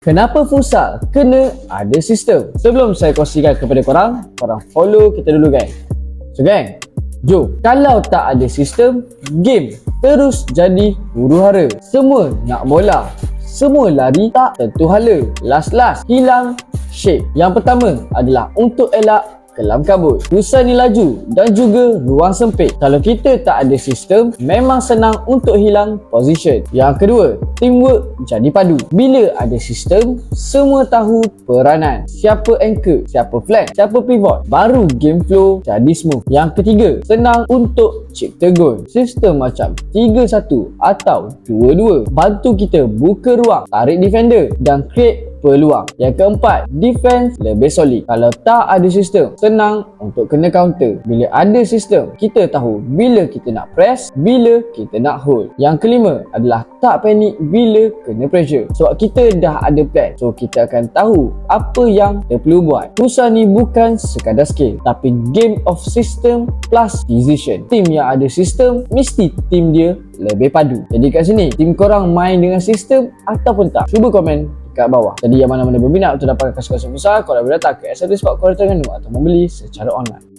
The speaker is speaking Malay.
Kenapa futsal kena ada sistem? Sebelum saya kongsikan kepada korang follow kita dulu guys. So gang, jom. Kalau tak ada sistem, game terus jadi huru-hara. Semua nak bola, semua lari tak tentu hala. Last hilang shape. Yang pertama adalah untuk elak kelam kabut. Futsal ni laju dan juga ruang sempit. Kalau kita tak ada sistem, memang senang untuk hilang position. Yang kedua, teamwork jadi padu. Bila ada sistem, semua tahu peranan. Siapa anchor, siapa flank, siapa pivot. Baru game flow jadi smooth. Yang ketiga, senang untuk cipta gol. Sistem macam 3-1 atau 2-2 bantu kita buka ruang, tarik defender dan create peluang. Yang keempat, defense lebih solid. Kalau tak ada sistem, senang untuk kena counter. Bila ada sistem, kita tahu bila kita nak press, bila kita nak hold. Yang kelima adalah tak panik bila kena pressure. Sebab kita dah ada plan, so kita akan tahu apa yang kita perlu buat. Futsal ni bukan sekadar skill, tapi game of system plus decision. Tim yang ada sistem, mesti tim dia lebih padu. Jadi kat sini, tim korang main dengan sistem ataupun tak? Cuba komen kat bawah. Jadi yang mana-mana berminat untuk dapatkan kasut-kasut futsal, korang boleh datang ke SLT Sport Kuala Terengganu atau membeli secara online.